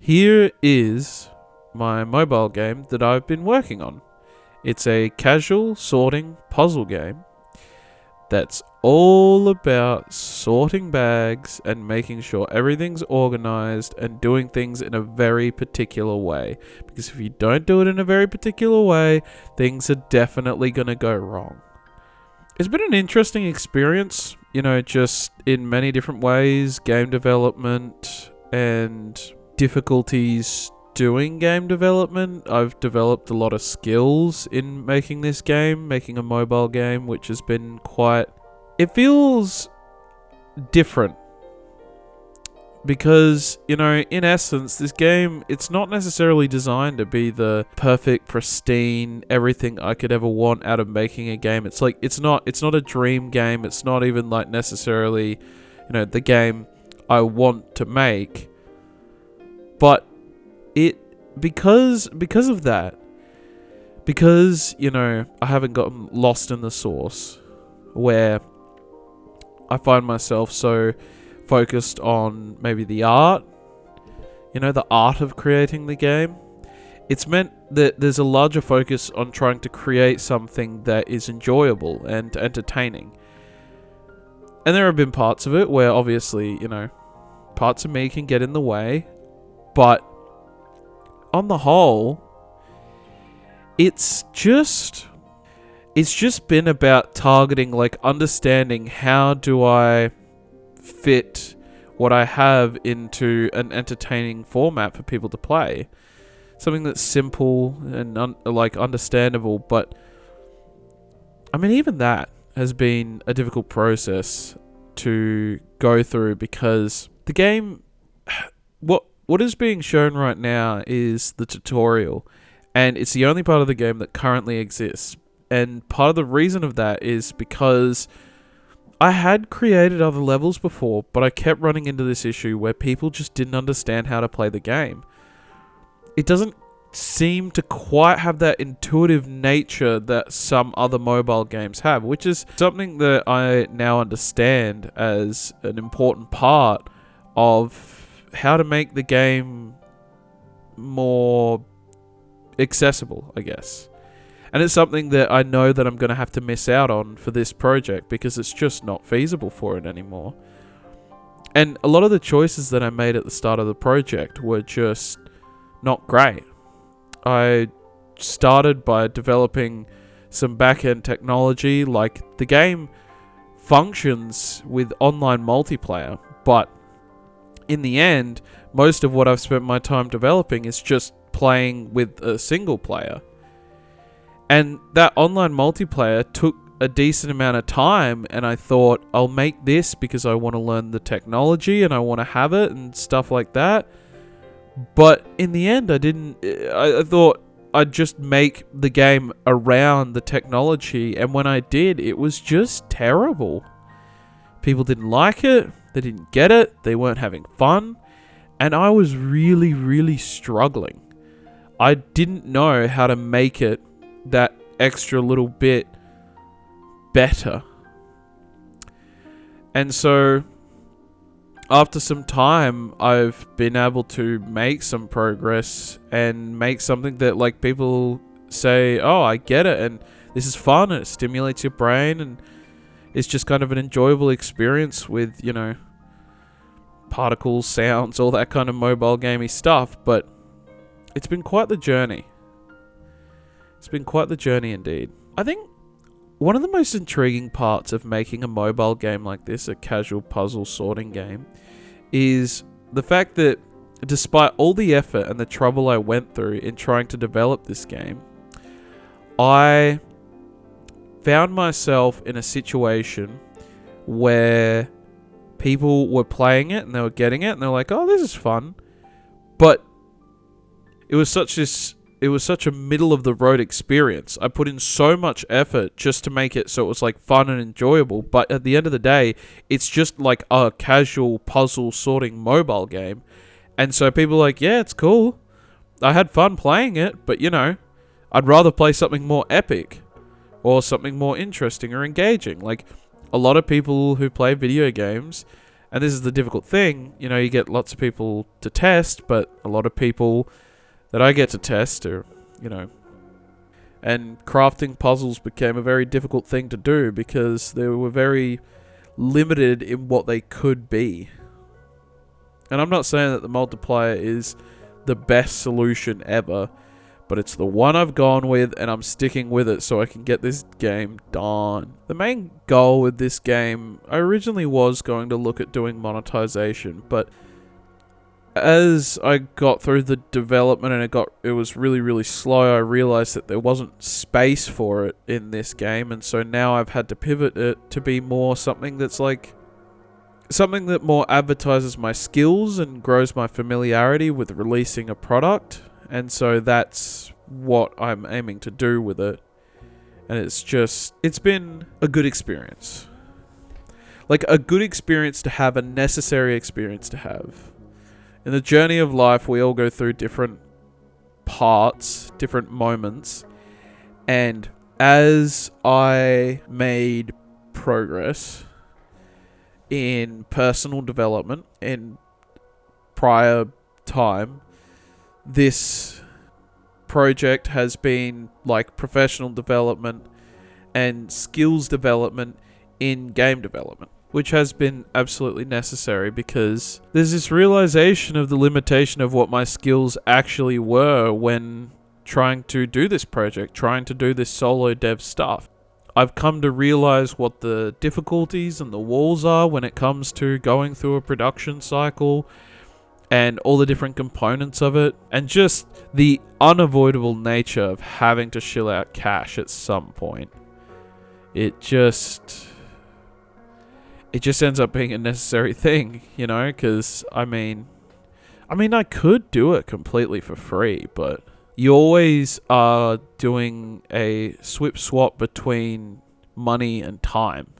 Here is my mobile game that I've been working on. It's a casual sorting puzzle game that's all about sorting bags and making sure everything's organized and doing things in a very particular way. Because if you don't do it in a very particular way, things are definitely going to go wrong. It's been an interesting experience, just in many different ways, game development and difficulties doing game development. I've developed a lot of skills in making this game, making a mobile game, which has been it feels different. Because, in essence, this game, it's not necessarily designed to be the perfect, pristine, everything I could ever want out of making a game. It's not a dream game. It's not even necessarily, the game I want to make. But because of that, because, I haven't gotten lost in the source, where I find myself so focused on maybe the art, the art of creating the game. It's meant that there's a larger focus on trying to create something that is enjoyable and entertaining. And there have been parts of it where obviously, parts of me can get in the way, but on the whole, it's just been about targeting, understanding how do I fit what I have into an entertaining format for people to play. Something that's simple and understandable, but even that has been a difficult process to go through, because the game, what is being shown right now is the tutorial, and it's the only part of the game that currently exists. And part of the reason of that is because I had created other levels before, but I kept running into this issue where people just didn't understand how to play the game. It doesn't seem to quite have that intuitive nature that some other mobile games have, which is something that I now understand as an important part of how to make the game more accessible, I guess. And it's something that I know that I'm going to have to miss out on for this project, because it's just not feasible for it anymore. And a lot of the choices that I made at the start of the project were just not great. I started by developing some back-end technology. The game functions with online multiplayer, but in the end, most of what I've spent my time developing is just playing with a single player. And that online multiplayer took a decent amount of time, and I thought, I'll make this because I want to learn the technology and I want to have it and stuff like that. But in the end, I thought I'd just make the game around the technology, and when I did, it was just terrible. People didn't like it, they didn't get it, they weren't having fun, and I was really, really struggling. I didn't know how to make it that extra little bit better. And so after some time, I've been able to make some progress and make something that people say, oh, I get it, and this is fun, and it stimulates your brain, and it's just kind of an enjoyable experience with, particles, sounds, all that kind of mobile gamey stuff. But it's been quite the journey. It's been quite the journey indeed. I think one of the most intriguing parts of making a mobile game like this, a casual puzzle sorting game, is the fact that despite all the effort and the trouble I went through in trying to develop this game, I found myself in a situation where people were playing it and they were getting it and they were like, oh, this is fun. But it was such a middle of the road experience. I put in so much effort just to make it so it was fun and enjoyable, but at the end of the day, it's just a casual puzzle sorting mobile game. And so people are like, yeah, it's cool, I had fun playing it, but I'd rather play something more epic or something more interesting or engaging. A lot of people who play video games And this is the difficult thing, you get lots of people to test, but a lot of people that I get to test are, and crafting puzzles became a very difficult thing to do because they were very limited in what they could be. And I'm not saying that the multiplayer is the best solution ever, but it's the one I've gone with, and I'm sticking with it so I can get this game done. The main goal with this game, I originally was going to look at doing monetization, but as I got through the development and it was really, really slow, I realized that there wasn't space for it in this game, and so now I've had to pivot it to be more something that's like something that more advertises my skills and grows my familiarity with releasing a product. And so that's what I'm aiming to do with it. And it's been a good experience. Like a good experience to have, a necessary experience to have. In the journey of life, we all go through different parts, different moments. And as I made progress in personal development in prior time, this project has been like professional development and skills development in game development, which has been absolutely necessary because there's this realization of the limitation of what my skills actually were when trying to do this project, trying to do this solo dev stuff. I've come to realize what the difficulties and the walls are when it comes to going through a production cycle and all the different components of it, and just the unavoidable nature of having to shill out cash at some point. It just ends up being a necessary thing, because I could do it completely for free, but you always are doing a swip swap between money and time.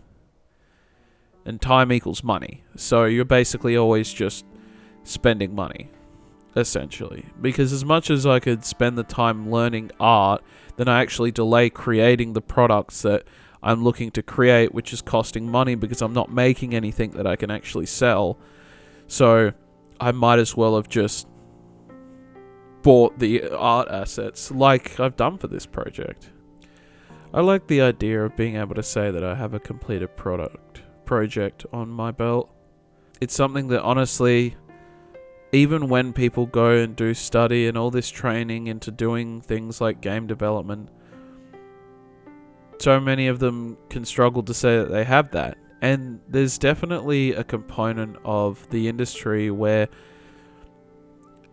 And time equals money. So you're basically always just spending money, essentially. Because as much as I could spend the time learning art, then I actually delay creating the products that I'm looking to create, which is costing money because I'm not making anything that I can actually sell. So I might as well have just bought the art assets like I've done for this project. I like the idea of being able to say that I have a completed project on my belt. It's something that honestly, even when people go and do study and all this training into doing things like game development, so many of them can struggle to say that they have that. And there's definitely a component of the industry where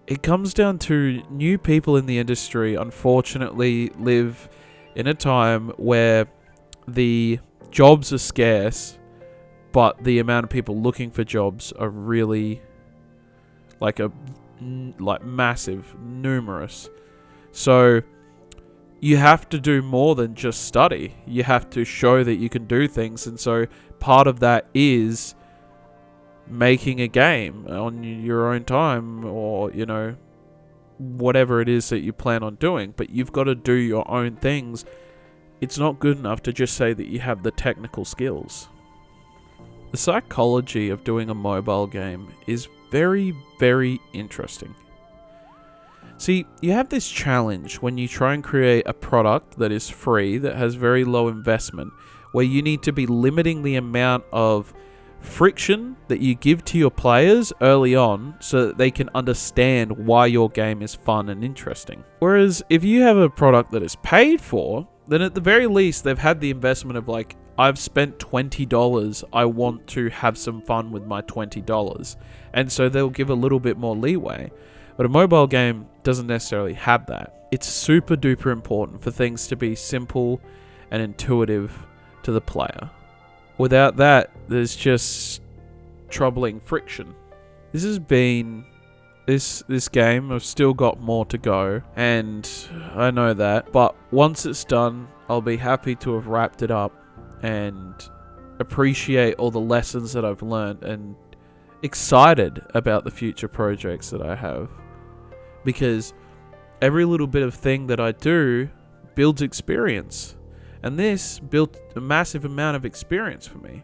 it comes down to new people in the industry, unfortunately, live in a time where the jobs are scarce, but the amount of people looking for jobs are really like massive, numerous. So you have to do more than just study. You have to show that you can do things, and so part of that is making a game on your own time, or whatever it is that you plan on doing, but you've got to do your own things. It's not good enough to just say that you have the technical skills. The psychology of doing a mobile game is very, very interesting. See, you have this challenge when you try and create a product that is free, that has very low investment, where you need to be limiting the amount of friction that you give to your players early on so that they can understand why your game is fun and interesting. Whereas if you have a product that is paid for, then at the very least they've had the investment of like, I've spent $20, I want to have some fun with my $20, and so they'll give a little bit more leeway. But a mobile game doesn't necessarily have that. It's super duper important for things to be simple and intuitive to the player. Without that, there's just troubling friction. This has been this game. I've still got more to go, and I know that. But once it's done, I'll be happy to have wrapped it up and appreciate all the lessons that I've learned, and excited about the future projects that I have. Because every little bit of thing that I do builds experience. And this built a massive amount of experience for me.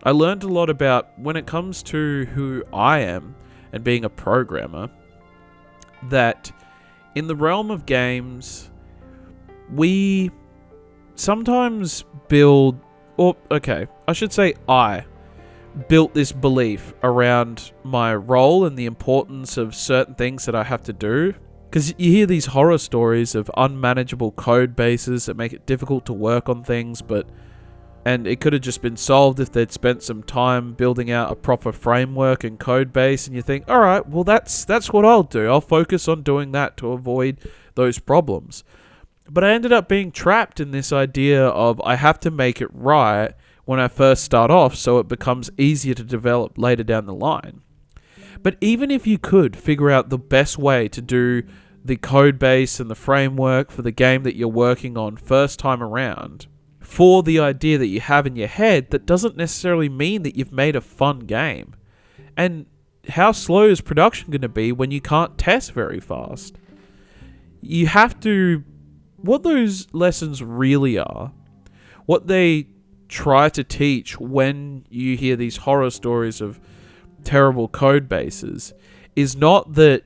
I learned a lot about when it comes to who I am and being a programmer, that in the realm of games, we sometimes build, or okay, I should say I built this belief around my role and the importance of certain things that I have to do. Because you hear these horror stories of unmanageable code bases that make it difficult to work on things, and it could have just been solved if they'd spent some time building out a proper framework and code base, and you think, alright, well that's what I'll do. I'll focus on doing that to avoid those problems. But I ended up being trapped in this idea of I have to make it right when I first start off so it becomes easier to develop later down the line. But even if you could figure out the best way to do the code base and the framework for the game that you're working on first time around, for the idea that you have in your head, that doesn't necessarily mean that you've made a fun game. And how slow is production going to be when you can't test very fast? You have to... What those lessons really are, what they try to teach when you hear these horror stories of terrible code bases, is not that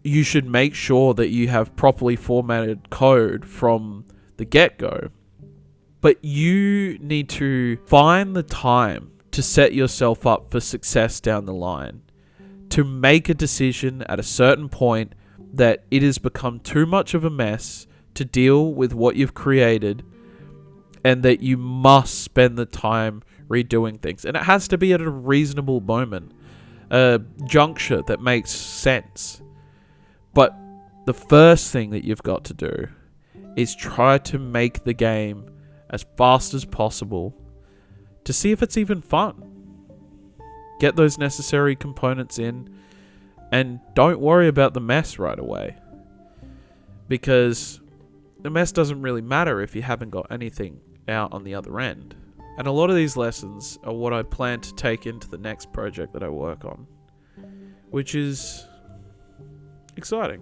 you should make sure that you have properly formatted code from the get-go, but you need to find the time to set yourself up for success down the line, to make a decision at a certain point that it has become too much of a mess to deal with what you've created, and that you must spend the time redoing things. And it has to be at a reasonable moment, a juncture that makes sense. But the first thing that you've got to do is try to make the game as fast as possible to see if it's even fun. Get those necessary components in, and don't worry about the mess right away. Because the mess doesn't really matter if you haven't got anything out on the other end. And a lot of these lessons are what I plan to take into the next project that I work on, which is exciting.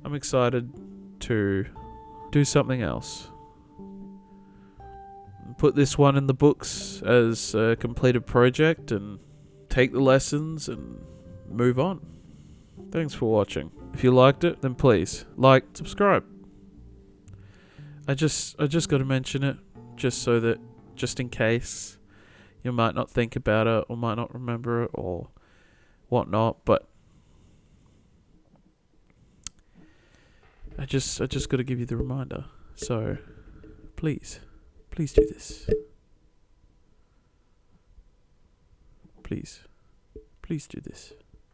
I'm excited to do something else. Put this one in the books as a completed project and take the lessons and move on. Thanks for watching. If you liked it, then please like, subscribe. I just got to mention it, just in case you might not think about it or might not remember it or whatnot. But I just got to give you the reminder. So please do this. Please do this.